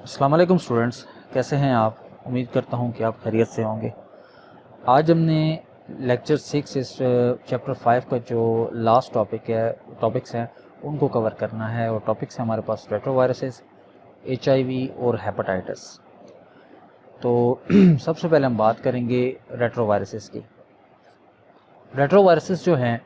अस्सलाम वालेकुम स्टूडेंट्स, कैसे हैं आप। उम्मीद करता हूं कि आप खैरियत से होंगे। आज हमने लेक्चर 6 इस चैप्टर 5 का जो लास्ट टॉपिक्स हैं उनको कवर करना है। और टॉपिक्स हैं हमारे पास रेट्रोवायरसेस, HIV और हेपेटाइटिस। तो सबसे पहले हम बात करेंगे रेट्रोवायरसेस की। रेट्रोवायरसेस जो हैं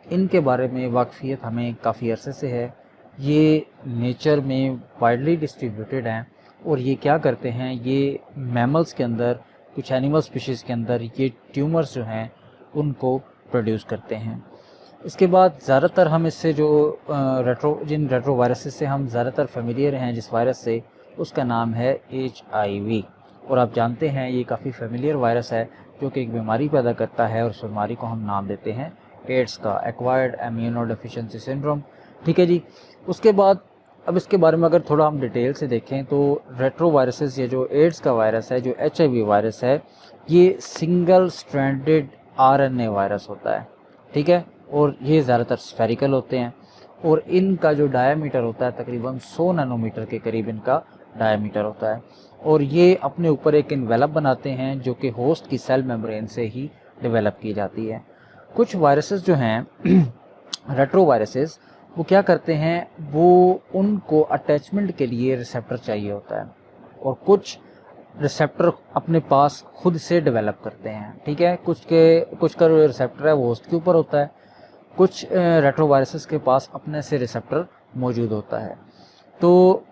इनके बारे में वाकफियत हमें काफ़ी अरसे से है। ये नेचर में वाइडली डिस्ट्रीब्यूटेड हैं और ये क्या करते हैं, ये मैमल्स के अंदर, कुछ एनिमल स्पीशीज़ के अंदर ये ट्यूमर्स जो हैं उनको प्रोड्यूस करते हैं। इसके बाद ज़्यादातर हम इससे जो जिन रेट्रोवायरसेस से हम ज़्यादातर फेमिलियर हैं, जिस वायरस से, उसका नाम है HIV। और आप जानते हैं ये काफ़ी फेमिलियर वायरस है जो कि एक बीमारी पैदा करता है और उस बीमारी को हम नाम देते हैं एड्स का, एक्वायर्ड इम्यूनोडेफिशिएंसी सिंड्रोम। ठीक है जी। उसके बाद अब इसके बारे में अगर थोड़ा हम डिटेल से देखें तो रेट्रोवायरसेस, ये जो एड्स का वायरस है, जो HIV वायरस है, ये सिंगल स्ट्रैंडेड RNA वायरस होता है। ठीक है। और ये ज़्यादातर स्फेरिकल होते हैं और इनका जो डायामीटर होता है तकरीबन 100 नैनोमीटर के करीब इनका डायामीटर होता है। और ये अपने ऊपर एक इन्वेलप बनाते हैं जो कि होस्ट की सेल मेम्ब्रेन से ही डेवलप की जाती है। कुछ वायरसेस जो हैं रेट्रोवायरसेस, वो क्या करते हैं, वो उनको अटैचमेंट के लिए रिसेप्टर चाहिए होता है और कुछ रिसेप्टर अपने पास खुद से डेवलप करते हैं। ठीक है। कुछ का रिसेप्टर है वो होस्ट के ऊपर होता है, कुछ रेट्रोवायरसेस के पास अपने से रिसेप्टर मौजूद होता है। तो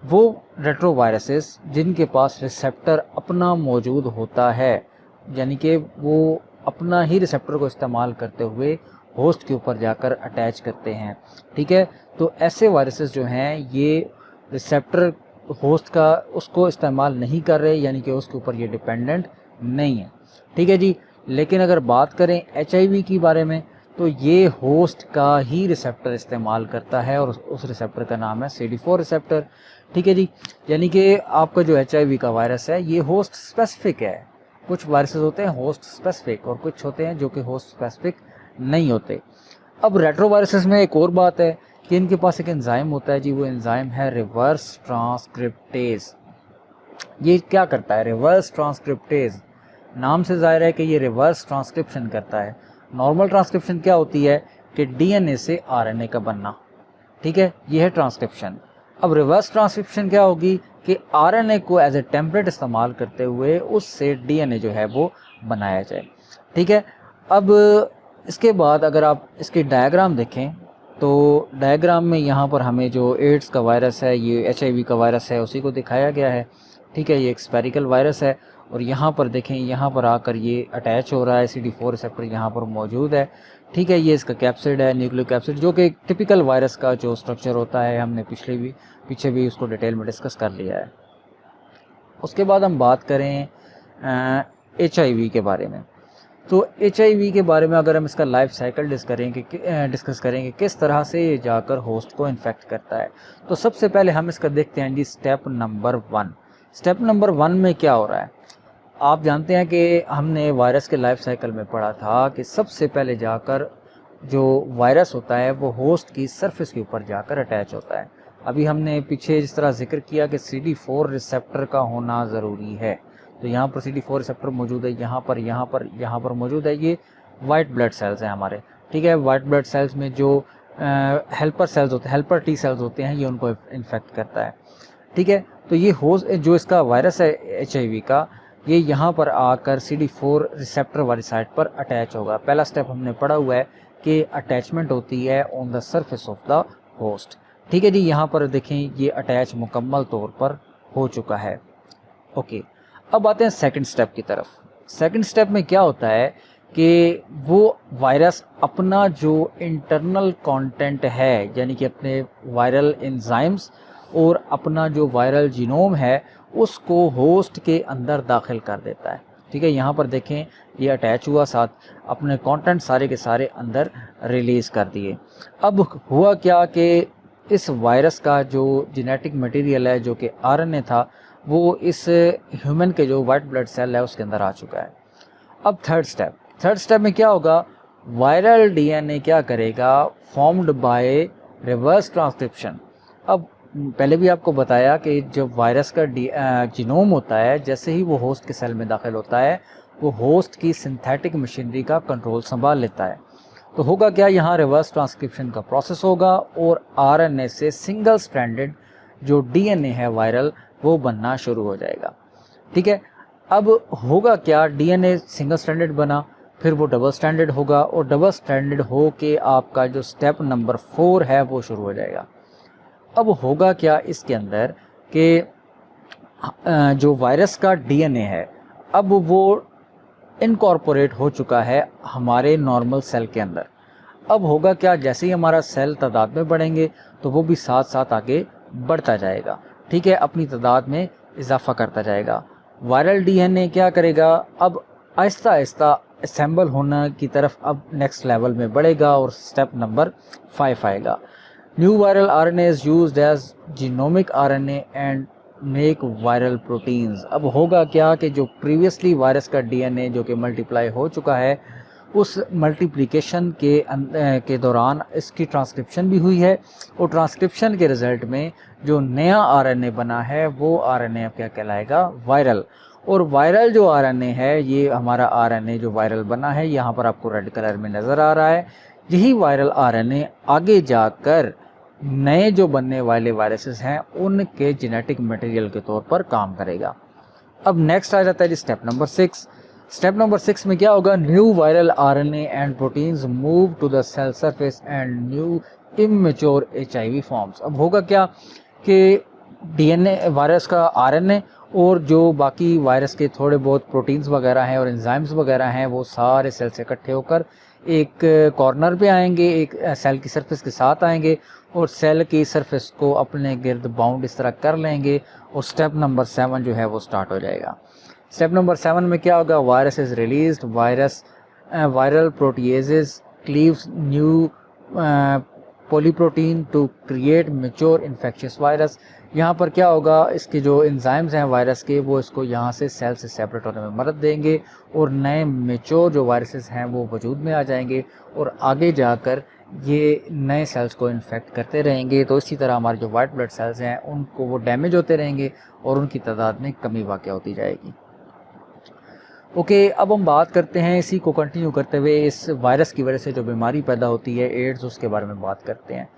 वो रेट्रोवायरसेस जिनके पास रिसेप्टर अपना मौजूद होता है, यानी कि वो अपना ही रिसेप्टर को इस्तेमाल करते हुए होस्ट के ऊपर जाकर अटैच करते हैं। ठीक है। तो ऐसे वायरसेस जो हैं ये रिसेप्टर होस्ट का उसको इस्तेमाल नहीं कर रहे, यानी कि उसके ऊपर ये डिपेंडेंट नहीं है। ठीक है जी। लेकिन अगर बात करें HIV की बारे में तो ये होस्ट का ही रिसेप्टर इस्तेमाल करता है और उस रिसेप्टर का नाम है CD4 रिसेप्टर। ठीक है जी। यानी कि आपका जो HIV का वायरस है ये होस्ट स्पेसिफिक है। कुछ वायरसेस होते हैं होस्ट स्पेसिफिक और कुछ होते हैं जो कि होस्ट स्पेसिफिक नहीं होते। अब रेट्रोवायरसेस में एक और बात है कि इनके पास एक एंजाइम होता है जी, वो एंजाइम है रिवर्स ट्रांसक्रिप्टेज। ये क्या करता है रिवर्स ट्रांसक्रिप्टेज? नाम से जाहिर है कि ये रिवर्स ट्रांसक्रिप्शन करता है। नॉर्मल ट्रांसक्रिप्शन क्या होती है कि DNA से RNA का बनना। ठीक है, ये है ट्रांसक्रिप्शन। अब रिवर्स ट्रांसक्रिप्शन क्या होगी कि RNA को एज ए टेम्पलेट इस्तेमाल करते हुए उससे DNA जो है वो बनाया जाए। ठीक है। अब इसके बाद अगर आप इसकी डायग्राम देखें तो डायग्राम में यहाँ पर हमें जो एड्स का वायरस है, ये HIV का वायरस है, उसी को दिखाया गया है। ठीक है। ये एक स्पेरिकल वायरस है और यहाँ पर देखें, यहाँ पर आकर ये अटैच हो रहा है, CD4 रिसेप्टर यहाँ पर मौजूद है। ठीक है। ये इसका कैप्सिड है, न्यूक्लियोकैप्सिड, जो कि टिपिकल वायरस का जो स्ट्रक्चर होता है, हमने पीछे भी उसको डिटेल में डिस्कस कर लिया है। उसके बाद हम बात करें HIV के बारे में। तो HIV के बारे में अगर हम इसका लाइफ साइकिल डिस्कस करेंगे किस तरह से ये जाकर होस्ट को इन्फेक्ट करता है, तो सबसे पहले हम इसका देखते हैं जी स्टेप नंबर 1। स्टेप नंबर 1 में क्या हो रहा है, आप जानते हैं कि हमने वायरस के लाइफ साइकिल में पढ़ा था कि सबसे पहले जाकर जो वायरस होता है वो होस्ट की सरफेस के ऊपर जाकर अटैच होता है। अभी हमने पीछे जिस तरह जिक्र किया कि CD4 रिसेप्टर का होना ज़रूरी है, तो यहाँ पर CD4 रिसेप्टर मौजूद है, यहाँ पर मौजूद है। ये वाइट ब्लड सेल्स हैं हमारे। ठीक है। वाइट ब्लड सेल्स में जो हेल्पर सेल्स होते हैं, हेल्पर T सेल्स होते हैं, ये उनको इन्फेक्ट करता है। ठीक है। तो ये होस्ट जो इसका वायरस है HIV का, ये यहाँ पर आकर CD4 रिसेप्टर वाली साइट पर अटैच होगा। पहला स्टेप हमने पढ़ा हुआ है कि अटैचमेंट होती है on the surface of the host. ठीक है जी। यहाँ पर देखें ये अटैच मुकम्मल तौर पर हो चुका है। ओके। अब आते हैं सेकंड स्टेप की तरफ। सेकंड स्टेप में क्या होता है कि वो वायरस अपना जो इंटरनल कंटेंट है, यानी कि अपने वायरल एंजाइम्स और अपना जो वायरल जीनोम है, उसको होस्ट के अंदर दाखिल कर देता है। ठीक है। यहाँ पर देखें ये अटैच हुआ, साथ अपने कंटेंट सारे के सारे अंदर रिलीज़ कर दिए। अब हुआ क्या कि इस वायरस का जो जेनेटिक मटेरियल है, जो कि RNA था, वो इस ह्यूमन के जो वाइट ब्लड सेल है उसके अंदर आ चुका है। अब थर्ड स्टेप में क्या होगा, वायरल DNA क्या करेगा, फॉर्म्ड बाय रिवर्स ट्रांसक्रिप्शन। अब पहले भी आपको बताया कि जब वायरस का जीनोम होता है, जैसे ही वो होस्ट के सेल में दाखिल होता है, वो होस्ट की सिंथेटिक मशीनरी का कंट्रोल संभाल लेता है। तो होगा क्या, यहाँ रिवर्स ट्रांसक्रिप्शन का प्रोसेस होगा और आरएनए से सिंगल स्ट्रैंडेड जो डीएनए है वायरल, वो बनना शुरू हो जाएगा। ठीक है, अब होगा क्या, डीएनए सिंगल स्ट्रैंडेड बना, फिर वो डबल स्ट्रैंडेड होगा और डबल स्ट्रैंडेड हो के आपका जो स्टेप नंबर 4 है वो शुरू हो जाएगा। अब होगा क्या इसके अंदर कि जो वायरस का डीएनए है अब वो इनकॉर्पोरेट हो चुका है हमारे नॉर्मल सेल के अंदर। अब होगा क्या, जैसे ही हमारा सेल तादाद में बढ़ेंगे तो वो भी साथ साथ आगे बढ़ता जाएगा। ठीक है, अपनी तादाद में इजाफा करता जाएगा। वायरल डीएनए क्या करेगा, अब आहिस्ता आहिस्ता असेंबल होने की तरफ अब नेक्स्ट लेवल में बढ़ेगा और स्टेप नंबर 5 आएगा। New viral RNA is used as genomic RNA and make viral proteins. अब होगा क्या कि जो प्रीवियसली वायरस का डीएनए जो कि मल्टीप्लाई हो चुका है, उस मल्टीप्लिकेशन के दौरान इसकी ट्रांसक्रिप्शन भी हुई है और ट्रांसक्रिप्शन के रिजल्ट में जो नया आरएनए बना है वो आरएनए अब क्या कहलाएगा, वायरल। और वायरल जो आरएनए है, ये हमारा आरएनए जो वायरल बना है यहाँ पर आपको रेड कलर में नज़र आ रहा है, यही वायरल आरएनए आगे जाकर नए जो बनने वाले वायरसेस हैं उनके जेनेटिक मटेरियल के तौर पर काम करेगा। अब नेक्स्ट आ जाता है जी स्टेप नंबर 6। स्टेप नंबर 6 में क्या होगा, new viral RNA and proteins move to the cell surface and new immature HIV forms. अब होगा क्या कि डीएनए वायरस का आरएनए और जो बाकी वायरस के थोड़े बहुत प्रोटीन्स वगैरह हैं और एंजाइम्स वगैरह हैं वो सारे सेल से इकट्ठे होकर एक कॉर्नर पे आएंगे, एक सेल की सरफेस के साथ आएंगे और सेल की सरफेस को अपने गिर्द बाउंड इस तरह कर लेंगे और स्टेप नंबर 7 जो है वो स्टार्ट हो जाएगा। स्टेप नंबर 7 में क्या होगा, virus is released, viral proteases cleaves new polyprotein to create mature infectious virus. यहाँ पर क्या होगा, इसके जो एंजाइम्स हैं वायरस के वो इसको यहाँ से सेल से सेपरेट होने में मदद देंगे और नए मैच्योर जो वायरसेस हैं वो वजूद में आ जाएंगे और आगे जाकर ये नए सेल्स को इन्फेक्ट करते रहेंगे। तो इसी तरह हमारे जो वाइट ब्लड सेल्स हैं उनको वो डैमेज होते रहेंगे और उनकी तादाद में कमी वाक़या होती जाएगी। ओके, अब हम बात करते हैं इसी को कंटिन्यू करते हुए इस वायरस की वजह से जो बीमारी पैदा होती है एड्स, उसके बारे में बात करते हैं।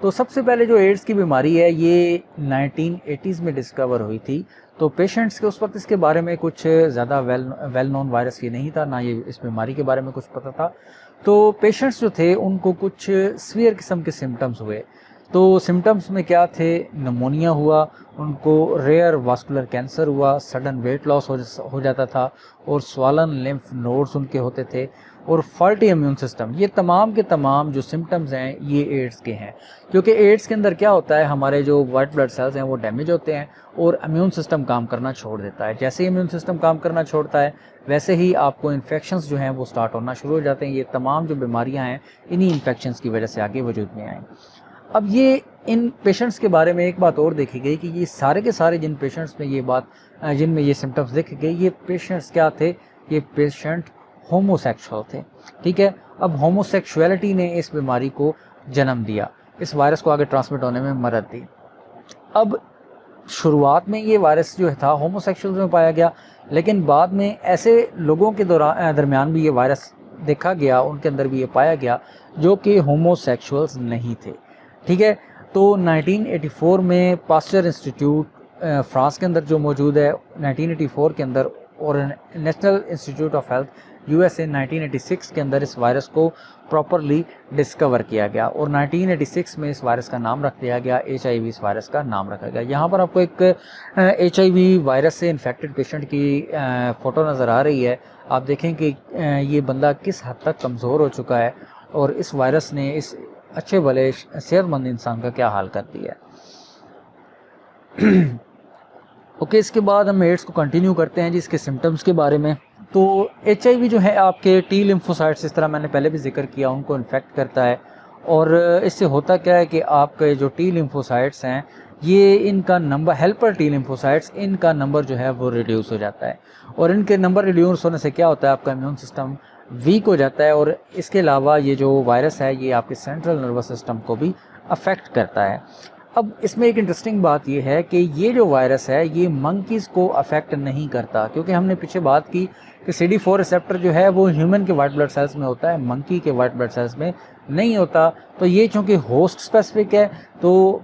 तो सबसे पहले जो एड्स की बीमारी है ये 1980s में डिस्कवर हुई थी। तो पेशेंट्स के उस वक्त इसके बारे में कुछ ज़्यादा वेल नोन वायरस ये नहीं था, ना ये इस बीमारी के बारे में कुछ पता था। तो पेशेंट्स जो थे उनको कुछ सीवियर किस्म के सिम्टम्स हुए। तो सिम्टम्स में क्या थे, निमोनिया हुआ, उनको रेयर वास्कुलर कैंसर हुआ, सडन वेट लॉस हो जाता था और स्वॉलन लिम्फ नोड्स उनके होते थे और फॉल्टी इम्यून सिस्टम। ये तमाम के तमाम जो सिम्टम्स हैं ये एड्स के हैं, क्योंकि एड्स के अंदर क्या होता है, हमारे जो वाइट ब्लड सेल्स हैं वो डैमेज होते हैं और इम्यून सिस्टम काम करना छोड़ देता है। जैसे ही इम्यून सिस्टम काम करना छोड़ता है वैसे ही आपको इन्फेक्शंस जो हैं वो स्टार्ट होना शुरू हो जाते हैं। ये तमाम जो बीमारियां हैं इन्हीं इन्फेक्शंस की वजह से आगे वजूद में आएँ। अब ये इन पेशेंट्स के बारे में एक बात और देखी गई कि ये सारे के सारे जिन पेशेंट्स में जिनमें ये सिम्टम्स देखे गए, ये पेशेंट्स क्या थे, ये पेशेंट होमोसेक्सुअल थे। ठीक है, अब होमोसेक्सुअलिटी ने इस बीमारी को जन्म दिया, इस वायरस को आगे ट्रांसमिट होने में मदद दी। अब शुरुआत में ये वायरस जो था होमोसेक्सुअल्स में पाया गया, लेकिन बाद में ऐसे लोगों के दरमियान भी ये वायरस देखा गया, उनके अंदर भी ये पाया गया जो कि होमोसेक्सुअल्स नहीं थे। ठीक है, तो 1984 में पास्चर इंस्टीट्यूट फ्रांस के अंदर जो मौजूद है 1984 के अंदर और national institute of health USA 1986 के अंदर इस वायरस को प्रॉपरली डिस्कवर किया गया और 1986 में इस वायरस का नाम रख दिया गया, HIV इस वायरस का नाम रखा गया। यहाँ पर आपको एक HIV वायरस से इन्फेक्टेड पेशेंट की फ़ोटो नज़र आ रही है। आप देखें कि ये बंदा किस हद तक कमज़ोर हो चुका है और इस वायरस ने इस अच्छे भले सेहतमंद इंसान का क्या हाल कर दिया है। ओके, इसके बाद हम एड्स को कंटिन्यू करते हैं जिसके सिम्टम्स के बारे में। तो HIV जो है आपके टी लिम्फोसाइट्स, इस तरह मैंने पहले भी जिक्र किया, उनको इन्फेक्ट करता है और इससे होता क्या है कि आपके जो टी लिम्फोसाइट्स हैं ये इनका नंबर, हेल्पर टी लिम्फोसाइट्स, इनका नंबर जो है वो रिड्यूस हो जाता है और इनके नंबर रिड्यूस होने से क्या होता है, आपका इम्यून सिस्टम वीक हो जाता है और इसके अलावा ये जो वायरस है ये आपके सेंट्रल नर्वस सिस्टम को भी अफेक्ट करता है। अब इसमें एक इंटरेस्टिंग बात ये है कि ये जो वायरस है ये मंकीज़ को अफेक्ट नहीं करता, क्योंकि हमने पीछे बात की कि CD4 रिसेप्टर जो है वो ह्यूमन के वाइट ब्लड सेल्स में होता है, मंकी के वाइट ब्लड सेल्स में नहीं होता। तो ये चूँकि होस्ट स्पेसिफिक है तो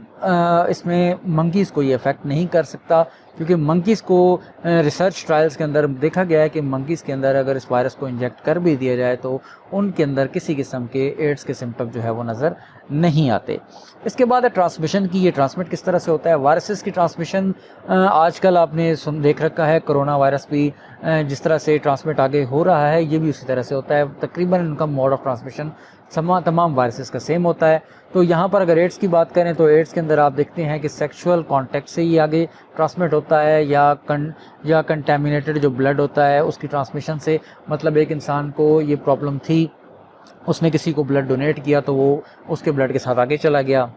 इसमें मंकीज़ को ये अफेक्ट नहीं कर सकता, क्योंकि मंकीज़ को रिसर्च ट्रायल्स के अंदर देखा गया है कि मंकीज़ के अंदर अगर इस वायरस को इंजेक्ट कर भी दिया जाए तो उनके अंदर किसी किस्म के एड्स के सिम्टम जो है वो नज़र नहीं आते। इसके बाद है ट्रांसमिशन की, ये ट्रांसमिट किस तरह से होता है। वायरसेस की ट्रांसमिशन आजकल आपने देख रखा है, कोरोना वायरस भी जिस तरह से ट्रांसमिट आगे हो रहा है ये भी उसी तरह से होता है। तकरीबन उनका मोड ऑफ ट्रांसमिशन तमाम वायरसेस का सेम होता है। तो यहाँ पर अगर एड्स की बात करें तो एड्स के अंदर आप देखते हैं कि सेक्सुअल कांटेक्ट से ही आगे ट्रांसमिट होता है, या कंटेमिनेटेड जो ब्लड होता है उसकी ट्रांसमिशन से। मतलब एक इंसान को ये प्रॉब्लम थी, उसने किसी को ब्लड डोनेट किया तो वो उसके ब्लड के साथ आगे चला गया।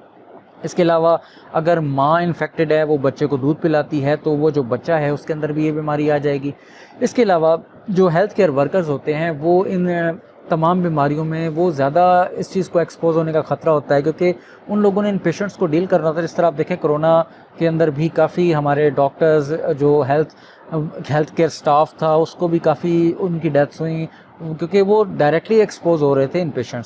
इसके अलावा अगर माँ इन्फेक्टेड है, वो बच्चे को दूध पिलाती है तो वो जो बच्चा है उसके अंदर भी ये बीमारी आ जाएगी। इसके अलावा जो हेल्थ केयर वर्कर्स होते हैं वो इन तमाम बीमारियों में वो ज़्यादा इस चीज़ को एक्सपोज होने का ख़तरा होता है, क्योंकि उन लोगों ने इन पेशेंट्स को डील करना था। जिस तरह आप देखें कोरोना के अंदर भी काफ़ी हमारे डॉक्टर्स जो हेल्थ केयर स्टाफ था उसको भी काफ़ी उनकी डेथ्स हुई, क्योंकि वो डायरेक्टली एक्सपोज हो रहे थे इन पेशेंट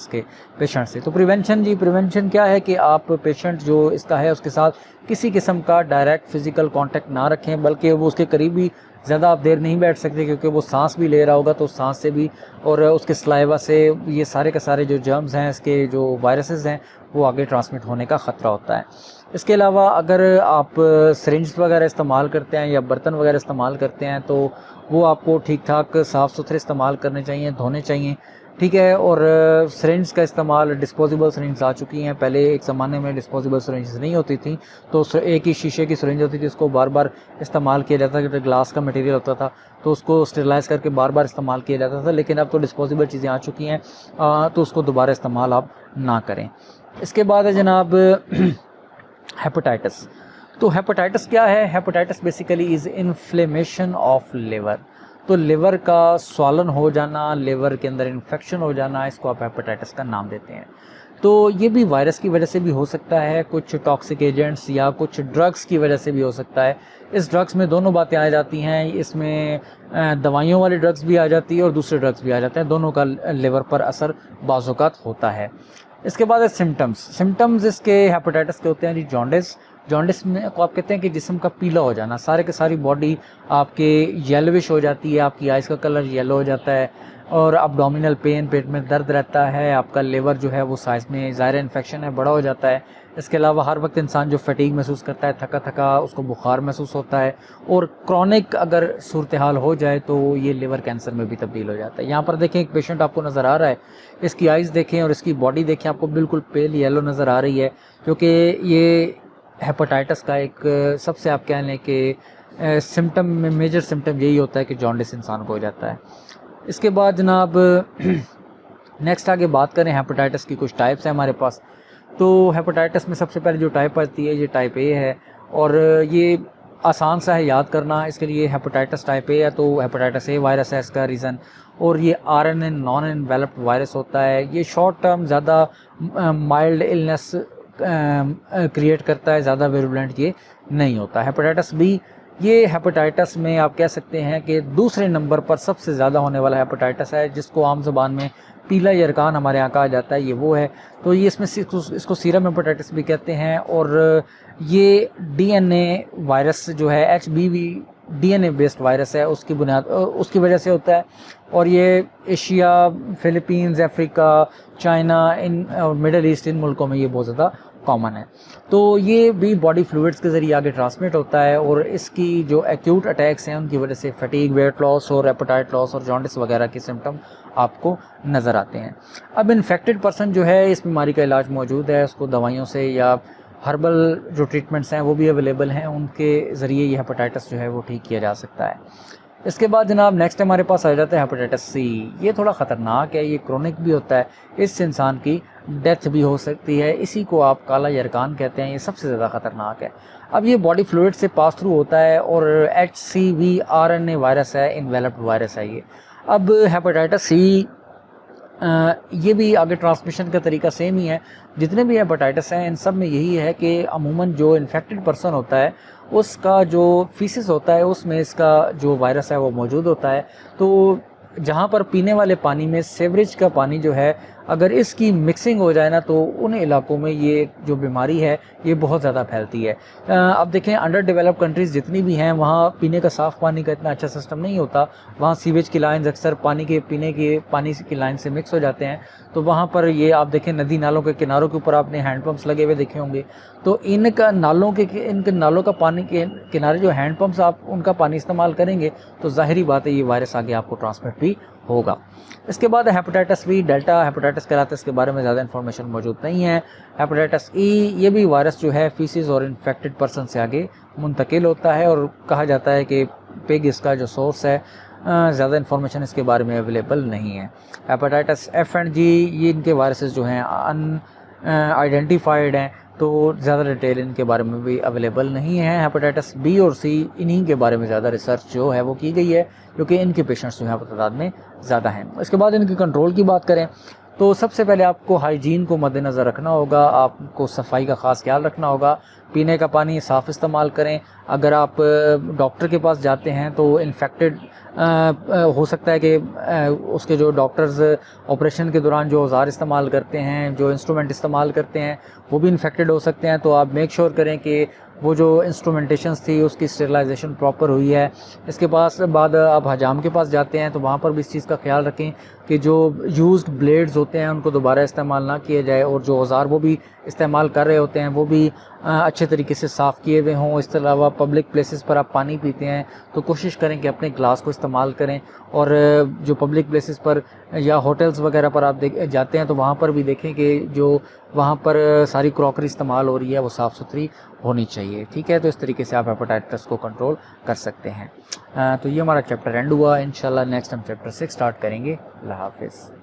से। तो प्रिवेंशन क्या है कि आप पेशेंट जो इसका है उसके साथ किसी किस्म का डायरेक्ट फिजिकल कांटेक्ट ना रखें, बल्कि वो उसके करीब भी ज़्यादा आप देर नहीं बैठ सकते, क्योंकि वो सांस भी ले रहा होगा तो सांस से भी और उसके सलाइवा से ये सारे के सारे जो जर्म्स हैं, इसके जो वायरसेस हैं वो आगे ट्रांसमिट होने का ख़तरा होता है। इसके अलावा अगर आप सिरिंज वगैरह इस्तेमाल करते हैं या बर्तन वगैरह इस्तेमाल करते हैं तो वो आपको ठीक ठाक साफ़ सुथरे इस्तेमाल करने चाहिए, धोने चाहिए, ठीक है। और सिरिंज का इस्तेमाल, डिस्पोजेबल सिरिंज आ चुकी हैं। पहले एक ज़माने में डिस्पोजेबल सिरिंज नहीं होती थी तो एक ही शीशे की सिरिंज होती थी, उसको बार बार इस्तेमाल किया जाता था, ग्लास का मटेरियल होता था तो उसको स्टेरिलाइज़ करके बार बार इस्तेमाल किया जाता था। लेकिन अब तो डिस्पोजेबल चीज़ें आ चुकी हैं तो उसको दोबारा इस्तेमाल आप ना करें। इसके बाद है जनाब हेपेटाइटिस। तो हेपेटाइटिस क्या है? Hepatitis basically is inflammation of liver. तो लिवर का स्वालन हो जाना, लिवर के अंदर इन्फेक्शन हो जाना, इसको आप हेपेटाइटिस का नाम देते हैं। तो ये भी वायरस की वजह से भी हो सकता है, कुछ टॉक्सिक एजेंट्स या कुछ ड्रग्स की वजह से भी हो सकता है। इस ड्रग्स में दोनों बातें आ जाती हैं, इसमें दवाइयों वाली ड्रग्स भी आ जाती है और दूसरे ड्रग्स भी आ जाते हैं, दोनों का लिवर पर असर बाज़ औक़ात होता है। इसके बाद है सिम्टम्स इसके हेपेटाइटिस के होते हैं जी जॉन्डिस में को आप कहते हैं कि जिस्म का पीला हो जाना, सारे के सारी बॉडी आपके येलोविश हो जाती है, आपकी आइज़ का कलर येलो हो जाता है और अब्डोमिनल पेन, पेट में दर्द रहता है, आपका लिवर जो है वो साइज़ में ज़ाहिर इन्फेक्शन है बड़ा हो जाता है। इसके अलावा हर वक्त इंसान जो फटीग महसूस करता है, थका उसको बुखार महसूस होता है और क्रॉनिक अगर सूरत हाल हो जाए तो ये लिवर कैंसर में भी तब्दील हो जाता है। यहाँ पर देखें एक पेशेंट आपको नज़र आ रहा है, इसकी आइज़ देखें और इसकी बॉडी देखें, आपको बिल्कुल पेल येलो नज़र आ रही है, क्योंकि ये हेपेटाइटिस का एक सबसे आप कह लें कि सिम्टम में मेजर सिम्टम यही होता है कि जॉन्डिस इंसान को हो जाता है। इसके बाद जनाब नेक्स्ट आगे बात करें हेपेटाइटिस की कुछ टाइप्स हैं हमारे पास। तो हेपेटाइटिस में सबसे पहले जो टाइप आती है ये टाइप ए है और ये आसान सा है याद करना। इसके लिए हेपेटाइटिस टाइप ए है तो हेपेटाइटिस ए वायरस है इसका रीज़न, और ये RNA नॉन एनवेलप्ड वायरस होता है। ये शॉर्ट टर्म ज़्यादा माइल्ड इलनेस क्रिएट करता है, ज़्यादा वेरुलेंट ये नहीं होता। हेपेटाइटिस बी, ये हेपेटाइटिस में आप कह सकते हैं कि दूसरे नंबर पर सबसे ज़्यादा होने वाला हेपेटाइटिस है, जिसको आम ज़बान में पीला यरकान हमारे यहाँ कहा जाता है, ये वो है। तो ये इसमें इसको सीरम हेपेटाइटिस भी कहते हैं और ये DNA वायरस जो है HBV DNA बेस्ड वायरस है, उसकी वजह से होता है। और ये एशिया, फिलीपींस, अफ्रीका, चाइना, इन और मिडल ईस्ट, इन मुल्कों में ये बहुत ज़्यादा कॉमन है। तो ये भी बॉडी फ्लूइड्स के ज़रिए आगे ट्रांसमिट होता है और इसकी जो एक्यूट अटैक्स हैं उनकी वजह से फटीग, वेट लॉस और एपेटाइट लॉस और जॉन्डिस वगैरह के सिम्टम आपको नज़र आते हैं। अब इन्फेक्टेड पर्सन जो है, इस बीमारी का इलाज मौजूद है, उसको दवाइयों से या हर्बल जो ट्रीटमेंट्स हैं वो भी अवेलेबल हैं, उनके ज़रिए ये हेपेटाइटिस जो है वो ठीक किया जा सकता है। इसके बाद जनाब नेक्स्ट हमारे पास आ जाता है हेपेटाइटिस सी। ये थोड़ा ख़तरनाक है, ये क्रोनिक भी होता है, इससे इंसान की डेथ भी हो सकती है, इसी को आप काला यरकान कहते हैं, ये सबसे ज़्यादा ख़तरनाक है। अब ये बॉडी फ्लूइड से पास थ्रू होता है और HCV RNA वायरस है, इन्वेलप्ड वायरस है ये। अब हेपेटाइटिस सी ये भी आगे ट्रांसमिशन का तरीका सेम ही है। जितने भी हेपेटाइटिस हैं इन सब में यही है कि अमूमन जो इन्फेक्टेड पर्सन होता है उसका जो फीसिस होता है उसमें इसका जो वायरस है वो मौजूद होता है। तो जहाँ पर पीने वाले पानी में सेवरेज का पानी जो है अगर इसकी मिक्सिंग हो जाए ना तो उन इलाकों में ये जो बीमारी है ये बहुत ज़्यादा फैलती है। अब देखें अंडर डेवलप्ड कंट्रीज़ जितनी भी हैं वहाँ पीने का साफ़ पानी का इतना अच्छा सिस्टम नहीं होता। वहाँ सीवेज की लाइन्स अक्सर पानी के पानी की लाइन से मिक्स हो जाते हैं। तो वहाँ पर ये आप देखें नदी नालों के किनारों के ऊपर आपने हैंडपम्प्स लगे हुए देखे होंगे। तो इनके नालों का पानी के किनारे जो हैंडपम्प्स आप उनका पानी इस्तेमाल करेंगे तो ज़ाहिरी बात है ये वायरस आगे आपको ट्रांसमिट भी होगा। इसके बाद हेपेटाइटिस बी डेल्टा हेपेटाइटिस कहलाता है, इसके बारे में ज़्यादा इन्फॉर्मेशन मौजूद नहीं है। हेपेटाइटिस ई ये भी वायरस जो है फीसिस और इन्फेक्टेड पर्सन से आगे मुंतकिल होता है और कहा जाता है कि पिग इसका जो सोर्स है। ज़्यादा इन्फॉर्मेशन इसके बारे में अवेलेबल नहीं है। हेपेटाइटिस एफ एंड जी ये इनके वायरसेस जो हैं आइडेंटिफाइड हैं तो ज़्यादा डिटेल इनके बारे में भी अवेलेबल नहीं है। हेपेटाइटिस बी और सी इन्हीं के बारे में ज़्यादा रिसर्च जो है वो की गई है क्योंकि इनके पेशेंट्स जो हैं तादाद में ज़्यादा हैं। इसके बाद इनके कंट्रोल की बात करें तो सबसे पहले आपको हाइजीन को मद्देनज़र रखना होगा, आपको सफाई का ख़ास ख्याल रखना होगा। पीने का पानी साफ़ इस्तेमाल करें। अगर आप डॉक्टर के पास जाते हैं तो इन्फेक्टेड हो सकता है कि उसके जो डॉक्टर्स ऑपरेशन के दौरान जो औज़ार इस्तेमाल करते हैं, जो इंस्ट्रूमेंट इस्तेमाल करते हैं वो भी इन्फेक्टेड हो सकते हैं। तो आप मेक श्योर करें कि वो जो इंस्ट्रूमेंटेशंस थी उसकी स्टेरिलाइजेशन प्रॉपर हुई है। इसके बाद आप हजाम के पास जाते हैं तो वहाँ पर भी इस चीज़ का ख्याल रखें कि जो यूज्ड ब्लेड्स होते हैं उनको दोबारा इस्तेमाल ना किया जाए और जो औज़ार वो भी इस्तेमाल कर रहे होते हैं वो भी अच्छे तरीके से साफ़ किए हुए हों। इसके अलावा पब्लिक प्लेसेस पर आप पानी पीते हैं तो कोशिश करें कि अपने ग्लास को इस्तेमाल करें और जो पब्लिक प्लेसेस पर या होटल्स वगैरह पर आप जाते हैं तो वहाँ पर भी देखें कि जो वहाँ पर सारी क्रॉकरी इस्तेमाल हो रही है वो साफ़ सुथरी होनी चाहिए। ठीक है, तो इस तरीके से आप हेपेटाइटिस को कंट्रोल कर सकते हैं। तो ये हमारा चैप्टर एंड हुआ। इंशाल्लाह नेक्स्ट हम चैप्टर 6 स्टार्ट करेंगे। अल्लाह हाफिज़।